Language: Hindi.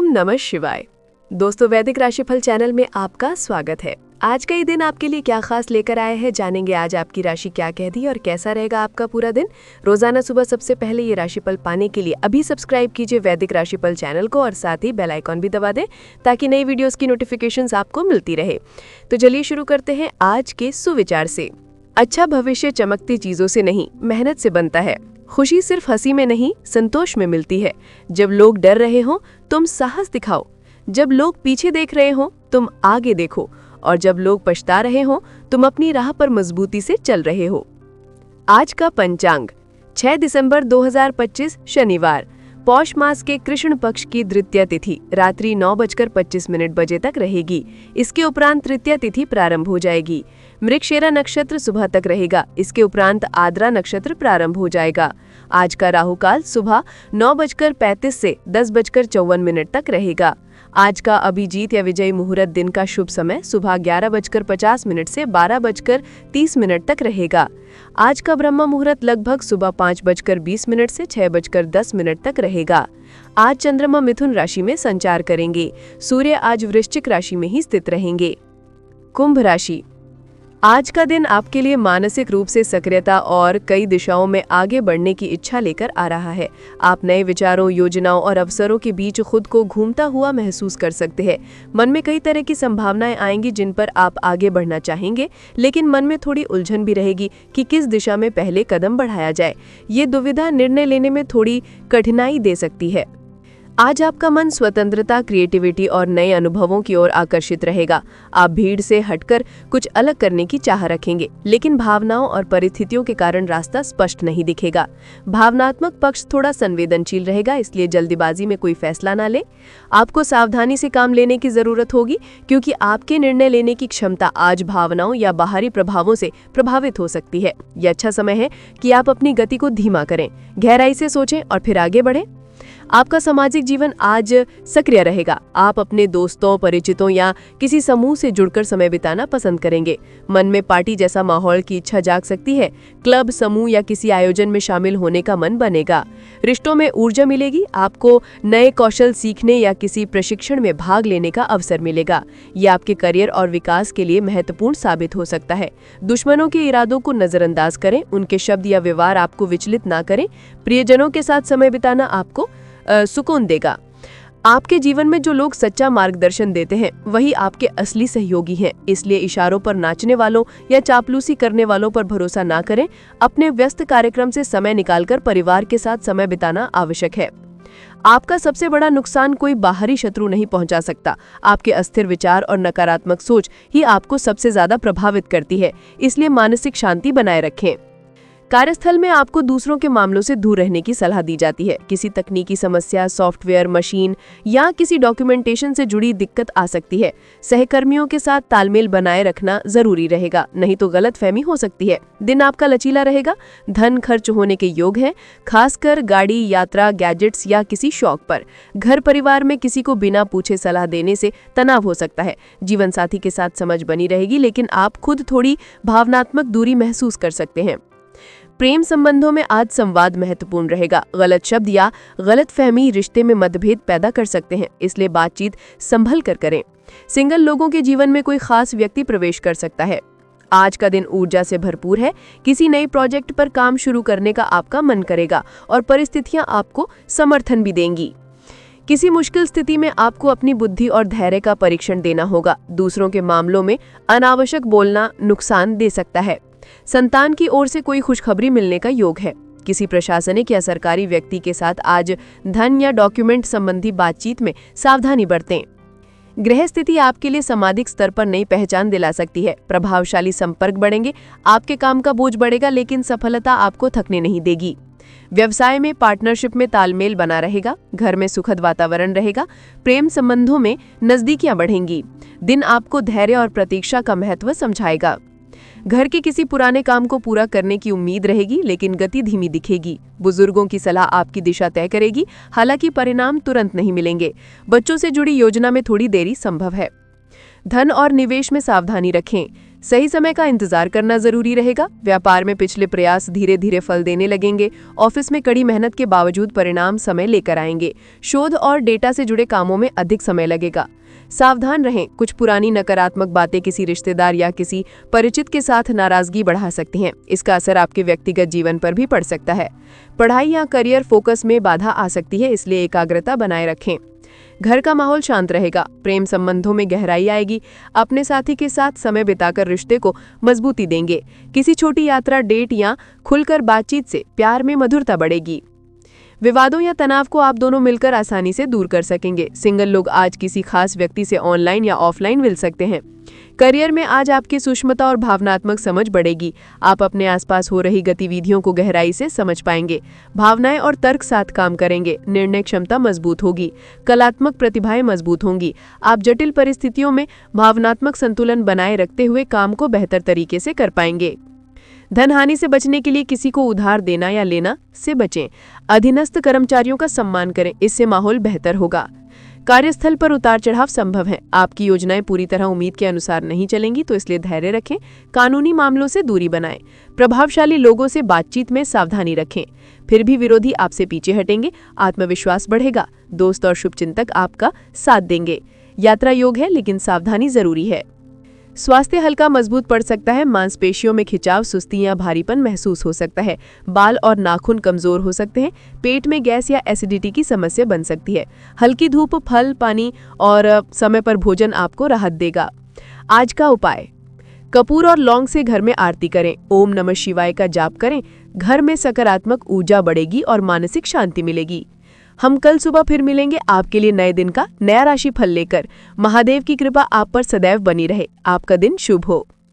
नमः शिवाय। दोस्तों, वैदिक राशिफल चैनल में आपका स्वागत है। आज का ये दिन आपके लिए क्या खास लेकर आए हैं, जानेंगे आज आपकी राशि क्या कहती है और कैसा रहेगा आपका पूरा दिन। रोजाना सुबह सबसे पहले ये राशिफल पाने के लिए अभी सब्सक्राइब कीजिए वैदिक राशिफल चैनल को और साथ ही बेल आइकॉन भी दबा दें ताकि नई वीडियोस की नोटिफिकेशंस आपको मिलती रहे। तो चलिए शुरू करते हैं आज के सुविचार से। अच्छा भविष्य चमकती चीजों से नहीं, मेहनत से बनता है। खुशी सिर्फ हंसी में नहीं, संतोष में मिलती है। जब लोग डर रहे हो तुम साहस दिखाओ। जब लोग पीछे देख रहे हो तुम आगे देखो। और जब लोग पछता रहे हो तुम अपनी राह पर मजबूती से चल रहे हो। आज का पंचांग 6 दिसंबर 2025 शनिवार, पौष मास के कृष्ण पक्ष की द्वितीया तिथि रात्रि 9:25 बजे तक रहेगी। इसके उपरांत तृतीया तिथि प्रारंभ हो जाएगी। मृगशिरा नक्षत्र सुबह तक रहेगा। इसके उपरांत आद्रा नक्षत्र प्रारंभ हो जाएगा। आज का राहु काल सुबह 9:35 से 10:54 तक रहेगा। आज का अभिजीत या विजयी मुहूर्त दिन का शुभ समय सुबह 11:50 से 12:30 तक रहेगा। आज का ब्रह्म मुहूर्त लगभग सुबह 5:20 से 6:10 तक रहेगा। आज चंद्रमा मिथुन राशि में संचार करेंगे। सूर्य आज वृश्चिक राशि में ही स्थित रहेंगे। कुंभ राशि, आज का दिन आपके लिए मानसिक रूप से सक्रियता और कई दिशाओं में आगे बढ़ने की इच्छा लेकर आ रहा है। आप नए विचारों, योजनाओं और अवसरों के बीच खुद को घूमता हुआ महसूस कर सकते हैं। मन में कई तरह की संभावनाएं आएंगी जिन पर आप आगे बढ़ना चाहेंगे, लेकिन मन में थोड़ी उलझन भी रहेगी कि किस दिशा में पहले कदम बढ़ाया जाए। ये दुविधा निर्णय लेने में थोड़ी कठिनाई दे सकती है। आज आपका मन स्वतंत्रता, क्रिएटिविटी और नए अनुभवों की ओर आकर्षित रहेगा। आप भीड़ से हटकर कुछ अलग करने की चाह रखेंगे, लेकिन भावनाओं और परिस्थितियों के कारण रास्ता स्पष्ट नहीं दिखेगा। भावनात्मक पक्ष थोड़ा संवेदनशील रहेगा, इसलिए जल्दीबाजी में कोई फैसला ना ले। आपको सावधानी से काम लेने की जरूरत होगी, क्योंकि आपके निर्णय लेने की क्षमता आज भावनाओं या बाहरी प्रभावों से प्रभावित हो सकती है। यह अच्छा समय है कि आप अपनी गति को धीमा करें, गहराई से सोचें और फिर आगे बढ़ें। आपका सामाजिक जीवन आज सक्रिय रहेगा। आप अपने दोस्तों, परिचितों या किसी समूह से जुड़कर समय बिताना पसंद करेंगे। मन में पार्टी जैसा माहौल की इच्छा जाग सकती है। क्लब, समूह या किसी आयोजन में शामिल होने का मन बनेगा। रिश्तों में ऊर्जा मिलेगी। आपको नए कौशल सीखने या किसी प्रशिक्षण में भाग लेने का अवसर मिलेगा। ये आपके करियर और विकास के लिए महत्वपूर्ण साबित हो सकता है। दुश्मनों के इरादों को नजरअंदाज करें, उनके शब्द या व्यवहार आपको विचलित ना करें। प्रियजनों के साथ समय बिताना आपको सुकून देगा। आपके जीवन में जो लोग सच्चा मार्गदर्शन देते हैं वही आपके असली सहयोगी हैं, इसलिए इशारों पर नाचने वालों या चापलूसी करने वालों पर भरोसा ना करें। अपने व्यस्त कार्यक्रम से समय निकालकर परिवार के साथ समय बिताना आवश्यक है। आपका सबसे बड़ा नुकसान कोई बाहरी शत्रु नहीं पहुंचा सकता। आपके अस्थिर विचार और नकारात्मक सोच ही आपको सबसे ज्यादा प्रभावित करती है, इसलिए मानसिक शांति बनाए रखें। कार्यस्थल में आपको दूसरों के मामलों से दूर रहने की सलाह दी जाती है। किसी तकनीकी समस्या, सॉफ्टवेयर, मशीन या किसी डॉक्यूमेंटेशन से जुड़ी दिक्कत आ सकती है। सहकर्मियों के साथ तालमेल बनाए रखना जरूरी रहेगा, नहीं तो गलतफहमी हो सकती है। दिन आपका लचीला रहेगा। धन खर्च होने के योग हैं, खासकर गाड़ी, यात्रा, गैजेट्स या किसी शौक पर। घर परिवार में किसी को बिना पूछे सलाह देने से तनाव हो सकता है। जीवन साथी के साथ समझ बनी रहेगी, लेकिन आप खुद थोड़ी भावनात्मक दूरी महसूस कर सकते हैं। प्रेम संबंधों में आज संवाद महत्वपूर्ण रहेगा। गलत शब्द या गलत फहमी रिश्ते में मतभेद पैदा कर सकते हैं, इसलिए बातचीत संभल कर करें। सिंगल लोगों के जीवन में कोई खास व्यक्ति प्रवेश कर सकता है। आज का दिन ऊर्जा से भरपूर है। किसी नए प्रोजेक्ट पर काम शुरू करने का आपका मन करेगा और परिस्थितियां आपको समर्थन भी देंगी। किसी मुश्किल स्थिति में आपको अपनी बुद्धि और धैर्य का परीक्षण देना होगा। दूसरों के मामलों में अनावश्यक बोलना नुकसान दे सकता है। संतान की ओर से कोई खुशखबरी मिलने का योग है। किसी प्रशासनिक या सरकारी व्यक्ति के साथ आज धन या डॉक्यूमेंट संबंधी बातचीत में सावधानी बरतें। ग्रह स्थिति आपके लिए सामाजिक स्तर पर नई पहचान दिला सकती है। प्रभावशाली संपर्क बढ़ेंगे। आपके काम का बोझ बढ़ेगा, लेकिन सफलता आपको थकने नहीं देगी। व्यवसाय में पार्टनरशिप में तालमेल बना रहेगा। घर में सुखद वातावरण रहेगा। प्रेम संबंधों में नजदीकियां बढ़ेंगी। दिन आपको धैर्य और प्रतीक्षा का महत्व समझाएगा। घर के किसी पुराने काम को पूरा करने की उम्मीद रहेगी, लेकिन गति धीमी दिखेगी। बुजुर्गों की सलाह आपकी दिशा तय करेगी, हालांकि परिणाम तुरंत नहीं मिलेंगे। बच्चों से जुड़ी योजना में थोड़ी देरी संभव है। धन और निवेश में सावधानी रखें। सही समय का इंतजार करना जरूरी रहेगा। व्यापार में पिछले प्रयास धीरे धीरे फल देने लगेंगे। ऑफिस में कड़ी मेहनत के बावजूद परिणाम समय लेकर आएंगे। शोध और डेटा से जुड़े कामों में अधिक समय लगेगा। सावधान रहें, कुछ पुरानी नकारात्मक बातें किसी रिश्तेदार या किसी परिचित के साथ नाराजगी बढ़ा सकती हैं। इसका असर आपके व्यक्तिगत जीवन पर भी पड़ सकता है। पढ़ाई या करियर फोकस में बाधा आ सकती है, इसलिए एकाग्रता बनाए रखें। घर का माहौल शांत रहेगा। प्रेम संबंधों में गहराई आएगी। अपने साथी के साथ समय बिताकर रिश्ते को मजबूती देंगे। किसी छोटी यात्रा, डेट या खुलकर बातचीत से प्यार में मधुरता बढ़ेगी। विवादों या तनाव को आप दोनों मिलकर आसानी से दूर कर सकेंगे। सिंगल लोग आज किसी खास व्यक्ति से ऑनलाइन या ऑफलाइन मिल सकते हैं। करियर में आज आपकी सूक्ष्मता और भावनात्मक समझ बढ़ेगी। आप अपने आसपास हो रही गतिविधियों को गहराई से समझ पाएंगे। भावनाएं और तर्क साथ काम करेंगे। निर्णय क्षमता मजबूत होगी। कलात्मक प्रतिभाएं मजबूत होंगी। आप जटिल परिस्थितियों में भावनात्मक संतुलन बनाए रखते हुए काम को बेहतर तरीके से कर पाएंगे। धन हानि से बचने के लिए किसी को उधार देना या लेना से बचें। अधीनस्थ कर्मचारियों का सम्मान करें, इससे माहौल बेहतर होगा। कार्यस्थल पर उतार चढ़ाव संभव है। आपकी योजनाएं पूरी तरह उम्मीद के अनुसार नहीं चलेंगी, तो इसलिए धैर्य रखें। कानूनी मामलों से दूरी बनाएं। प्रभावशाली लोगों से बातचीत में सावधानी रखें, फिर भी विरोधी आपसे पीछे हटेंगे। आत्मविश्वास बढ़ेगा। दोस्त और शुभचिंतक आपका साथ देंगे। यात्रा योग है, लेकिन सावधानी जरूरी है। स्वास्थ्य हल्का मजबूत पड़ सकता है। मांसपेशियों में खिंचाव, सुस्ती या भारीपन महसूस हो सकता है। बाल और नाखून कमजोर हो सकते हैं। पेट में गैस या एसिडिटी की समस्या बन सकती है। हल्की धूप, फल, पानी और समय पर भोजन आपको राहत देगा। आज का उपाय: कपूर और लौंग से घर में आरती करें। ओम नमः शिवाय का जाप करें। घर में सकारात्मक ऊर्जा बढ़ेगी और मानसिक शांति मिलेगी। हम कल सुबह फिर मिलेंगे आपके लिए नए दिन का नया राशिफल लेकर। महादेव की कृपा आप पर सदैव बनी रहे। आपका दिन शुभ हो।